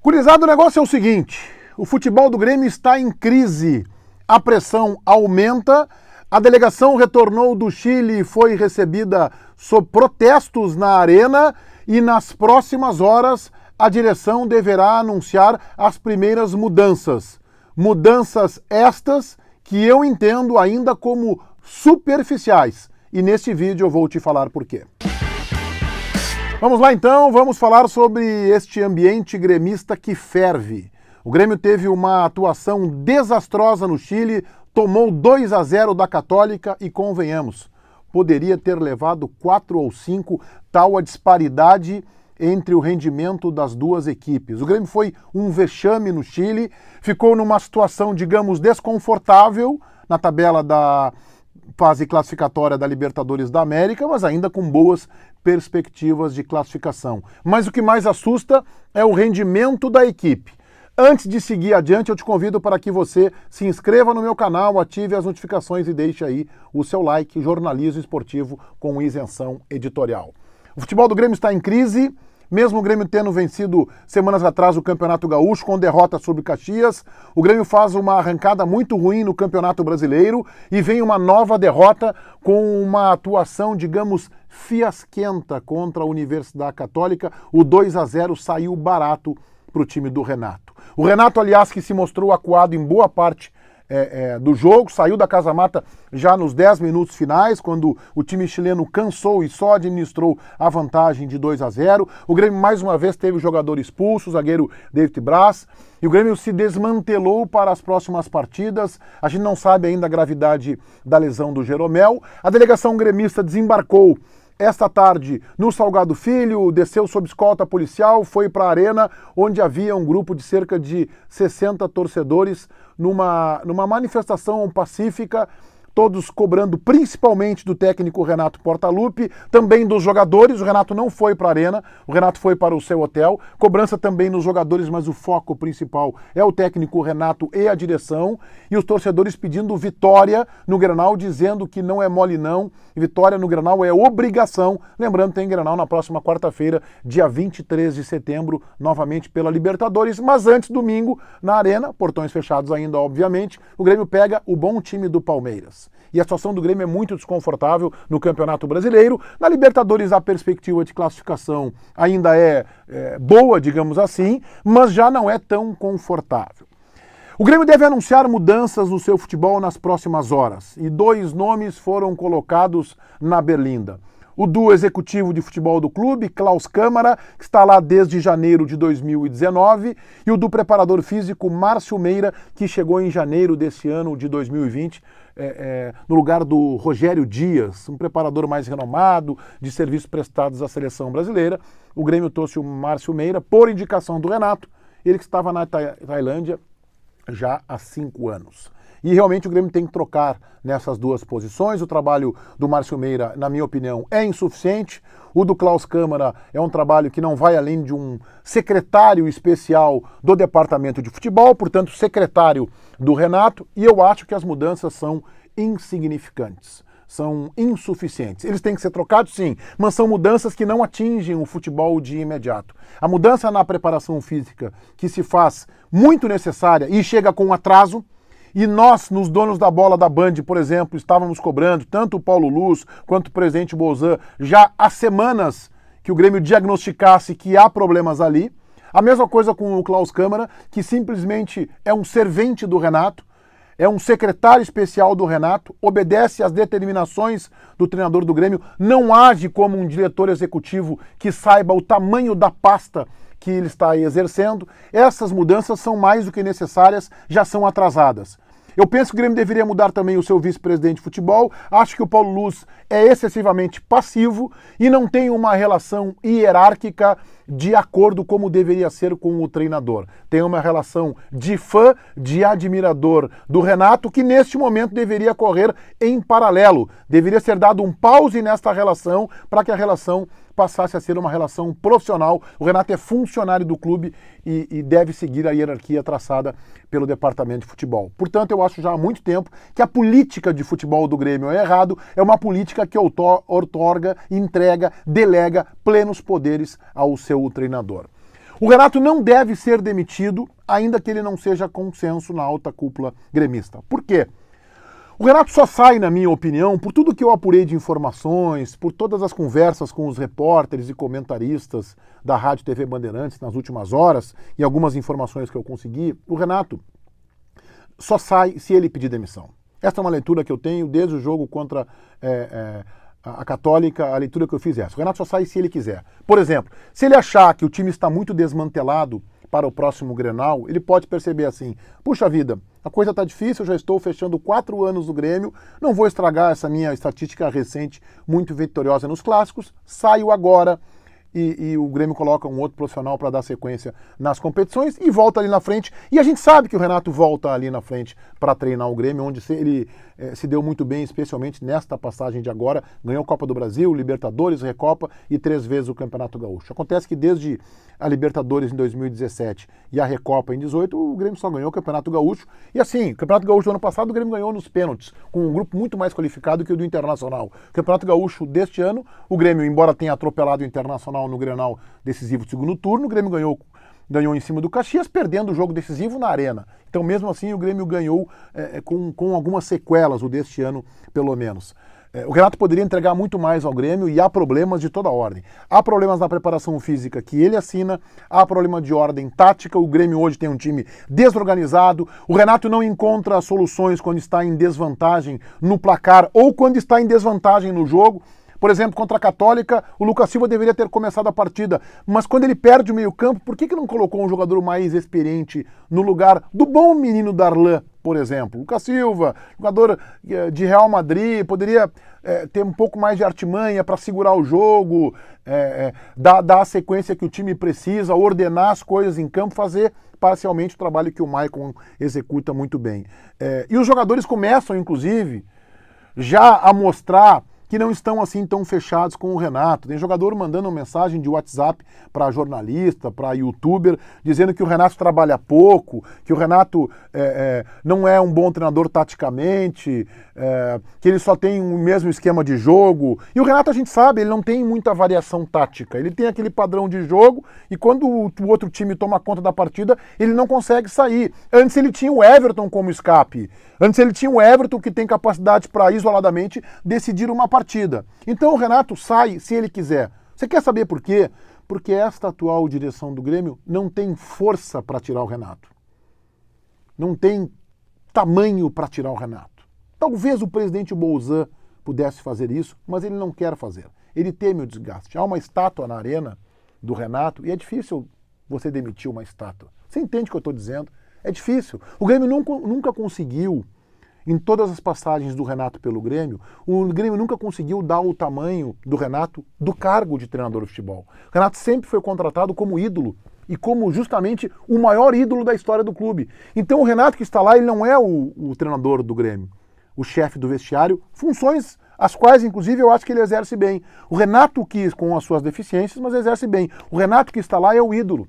Gurizada, o negócio é o seguinte, o futebol do Grêmio está em crise, a pressão aumenta, a delegação retornou do Chile e foi recebida sob protestos na arena e nas próximas horas a direção deverá anunciar as primeiras mudanças. Mudanças estas que eu entendo ainda como superficiais e neste vídeo eu vou te falar por quê. Vamos lá então, vamos falar sobre este ambiente gremista que ferve. O Grêmio teve uma atuação desastrosa no Chile, tomou 2-0 da Católica e convenhamos, poderia ter levado 4 ou 5, tal a disparidade entre o rendimento das duas equipes. O Grêmio foi um vexame no Chile, ficou numa situação, digamos, desconfortável na tabela da fase classificatória da Libertadores da América, mas ainda com boas perspectivas de classificação. Mas o que mais assusta é o rendimento da equipe. Antes de seguir adiante, eu te convido para que você se inscreva no meu canal, ative as notificações e deixe aí o seu like, jornalismo esportivo com isenção editorial. O futebol do Grêmio está em crise, mesmo o Grêmio tendo vencido semanas atrás o Campeonato Gaúcho com derrota sobre Caxias, o Grêmio faz uma arrancada muito ruim no Campeonato Brasileiro e vem uma nova derrota com uma atuação, digamos, fiasquenta contra a Universidade Católica. O 2-0 saiu barato para o time do Renato. O Renato, aliás, que se mostrou acuado em boa parte do jogo, saiu da casa-mata já nos 10 minutos finais, quando o time chileno cansou e só administrou a vantagem de 2-0. O Grêmio mais uma vez teve o jogador expulso, o zagueiro David Braz, e o Grêmio se desmantelou para as próximas partidas. A gente não sabe ainda a gravidade da lesão do Jeromel. A delegação gremista desembarcou esta tarde no Salgado Filho, desceu sob escolta policial, foi para a arena, onde havia um grupo de cerca de 60 torcedores numa manifestação pacífica, todos cobrando principalmente do técnico Renato Portaluppi, também dos jogadores. O Renato não foi para a arena, o Renato foi para o seu hotel, cobrança também nos jogadores, mas o foco principal é o técnico Renato e a direção, e os torcedores pedindo vitória no Grenal, dizendo que não é mole não, vitória no Grenal é obrigação. Lembrando, tem Grenal na próxima quarta-feira, dia 23 de setembro, novamente pela Libertadores, mas antes, domingo, na arena, portões fechados ainda, obviamente, o Grêmio pega o bom time do Palmeiras. E a situação do Grêmio é muito desconfortável no Campeonato Brasileiro. Na Libertadores a perspectiva de classificação ainda é boa, digamos assim, mas já não é tão confortável. O Grêmio deve anunciar mudanças no seu futebol nas próximas horas. E 2 nomes foram colocados na berlinda. O do executivo de futebol do clube, Klaus Câmara, que está lá desde janeiro de 2019, e o do preparador físico, Márcio Meira, que chegou em janeiro desse ano de 2020, no lugar do Rogério Dias, um preparador mais renomado de serviços prestados à seleção brasileira. O Grêmio trouxe o Márcio Meira por indicação do Renato, ele que estava na Tailândia já há 5 anos. E realmente o Grêmio tem que trocar nessas 2 posições. O trabalho do Márcio Meira, na minha opinião, é insuficiente. O do Klaus Câmara é um trabalho que não vai além de um secretário especial do departamento de futebol, portanto, secretário do Renato, e eu acho que as mudanças são insignificantes, são insuficientes. Eles têm que ser trocados, sim, mas são mudanças que não atingem o futebol de imediato. A mudança na preparação física, que se faz muito necessária e chega com atraso, e nós, nos donos da bola da Band, por exemplo, estávamos cobrando, tanto o Paulo Luz quanto o presidente Bozan, já há semanas que o Grêmio diagnosticasse que há problemas ali. A mesma coisa com o Klaus Câmara, que simplesmente é um servente do Renato, é um secretário especial do Renato, obedece às determinações do treinador do Grêmio, não age como um diretor executivo que saiba o tamanho da pasta que ele está exercendo. Essas mudanças são mais do que necessárias, já são atrasadas. Eu penso que o Grêmio deveria mudar também o seu vice-presidente de futebol. Acho que o Paulo Luz é excessivamente passivo e não tem uma relação hierárquica de acordo como deveria ser com o treinador. Tem uma relação de fã, de admirador do Renato, que neste momento deveria correr em paralelo. Deveria ser dado um pause nesta relação para que a relação passasse a ser uma relação profissional. O Renato é funcionário do clube e deve seguir a hierarquia traçada pelo departamento de futebol. Portanto, eu acho já há muito tempo que a política de futebol do Grêmio é errado, é uma política que outorga, entrega, delega plenos poderes ao seu treinador. O Renato não deve ser demitido, ainda que ele não seja consenso na alta cúpula gremista. Por quê? O Renato só sai, na minha opinião, por tudo que eu apurei de informações, por todas as conversas com os repórteres e comentaristas da Rádio TV Bandeirantes nas últimas horas e algumas informações que eu consegui, o Renato só sai se ele pedir demissão. Essa é uma leitura que eu tenho desde o jogo contra a Católica, a leitura que eu fiz é essa. O Renato só sai se ele quiser. Por exemplo, se ele achar que o time está muito desmantelado para o próximo Grenal, ele pode perceber assim, puxa vida, a coisa está difícil, eu já estou fechando 4 anos no Grêmio, não vou estragar essa minha estatística recente muito vitoriosa nos clássicos, saio agora e o Grêmio coloca um outro profissional para dar sequência nas competições e volta ali na frente. E a gente sabe que o Renato volta ali na frente para treinar o Grêmio, onde ele se deu muito bem, especialmente nesta passagem de agora. Ganhou a Copa do Brasil, Libertadores, Recopa e 3 vezes o Campeonato Gaúcho. Acontece que desde a Libertadores em 2017 e a Recopa em 2018, o Grêmio só ganhou o Campeonato Gaúcho. E assim, o Campeonato Gaúcho do ano passado, o Grêmio ganhou nos pênaltis, com um grupo muito mais qualificado que o do Internacional. O Campeonato Gaúcho deste ano, o Grêmio, embora tenha atropelado o Internacional no Grenal decisivo do segundo turno, o Grêmio ganhou em cima do Caxias, perdendo o jogo decisivo na Arena. Então, mesmo assim, o Grêmio ganhou com algumas sequelas, o deste ano, pelo menos. O Renato poderia entregar muito mais ao Grêmio e há problemas de toda ordem. Há problemas na preparação física que ele assina, há problema de ordem tática, o Grêmio hoje tem um time desorganizado, o Renato não encontra soluções quando está em desvantagem no placar ou quando está em desvantagem no jogo. Por exemplo, contra a Católica, o Lucas Silva deveria ter começado a partida, mas quando ele perde o meio-campo, por que não colocou um jogador mais experiente no lugar do bom menino Darlan, por exemplo? Lucas Silva, jogador de Real Madrid, poderia ter um pouco mais de artimanha para segurar o jogo, dar a sequência que o time precisa, ordenar as coisas em campo, fazer parcialmente o trabalho que o Maicon executa muito bem. E os jogadores começam, inclusive, já a mostrar que não estão assim tão fechados com o Renato. Tem jogador mandando mensagem de WhatsApp para jornalista, para youtuber, dizendo que o Renato trabalha pouco, que o Renato não é um bom treinador taticamente, que ele só tem o mesmo esquema de jogo. E o Renato, a gente sabe, ele não tem muita variação tática. Ele tem aquele padrão de jogo e quando o outro time toma conta da partida, ele não consegue sair. Antes ele tinha o Everton como escape. Antes ele tinha o Everton que tem capacidade para isoladamente decidir uma partida. Então o Renato sai se ele quiser. Você quer saber por quê? Porque esta atual direção do Grêmio não tem força para tirar o Renato. Não tem tamanho para tirar o Renato. Talvez o presidente Bolzan pudesse fazer isso, mas ele não quer fazer. Ele teme o desgaste. Há uma estátua na arena do Renato e é difícil você demitir uma estátua. Você entende o que eu estou dizendo? É difícil. O Grêmio nunca conseguiu, em todas as passagens do Renato pelo Grêmio, o Grêmio nunca conseguiu dar o tamanho do Renato do cargo de treinador de futebol. O Renato sempre foi contratado como ídolo e como justamente o maior ídolo da história do clube. Então o Renato que está lá, ele não é o treinador do Grêmio, o chefe do vestiário, funções as quais, inclusive, eu acho que ele exerce bem. O Renato que, com as suas deficiências, mas exerce bem. O Renato que está lá é o ídolo.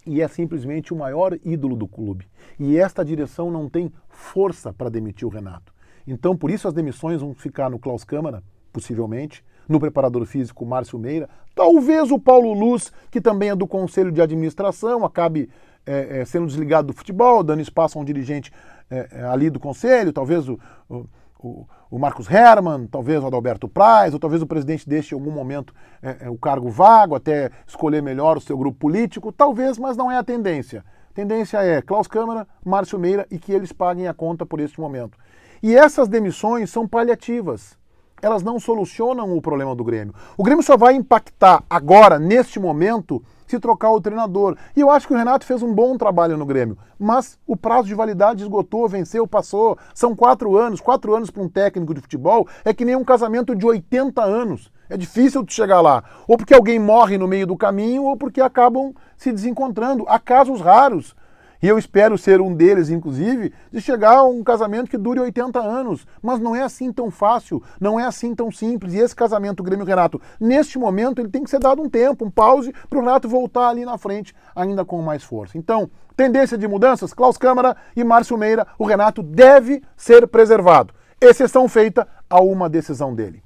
E é simplesmente o maior ídolo do clube. E esta direção não tem força para demitir o Renato. Então, por isso as demissões vão ficar no Klaus Câmara, possivelmente, no preparador físico Márcio Meira, talvez o Paulo Luz, que também é do Conselho de Administração, acabe sendo desligado do futebol, dando espaço a um dirigente ali do Conselho, talvez o Marcos Hermann, talvez o Adalberto Praz, ou talvez o presidente deixe em algum momento o cargo vago, até escolher melhor o seu grupo político, talvez, mas não é a tendência. A tendência é Klaus Câmara, Márcio Meira e que eles paguem a conta por este momento. E essas demissões são paliativas. Elas não solucionam o problema do Grêmio. O Grêmio só vai impactar agora, neste momento, se trocar o treinador. E eu acho que o Renato fez um bom trabalho no Grêmio, mas o prazo de validade esgotou, venceu, passou. São 4 anos. 4 anos para um técnico de futebol é que nem um casamento de 80 anos. É difícil de chegar lá. Ou porque alguém morre no meio do caminho, ou porque acabam se desencontrando. Há casos raros. E eu espero ser um deles, inclusive, de chegar a um casamento que dure 80 anos. Mas não é assim tão fácil, não é assim tão simples. E esse casamento Grêmio-Renato, neste momento, ele tem que ser dado um tempo, um pause, para o Renato voltar ali na frente, ainda com mais força. Então, tendência de mudanças, Klaus Câmara e Márcio Meira, o Renato deve ser preservado. Exceção feita a uma decisão dele.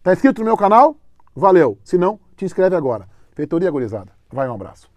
Tá inscrito no meu canal? Valeu. Se não, te inscreve agora. Feitoria Gurizada. Vai, um abraço.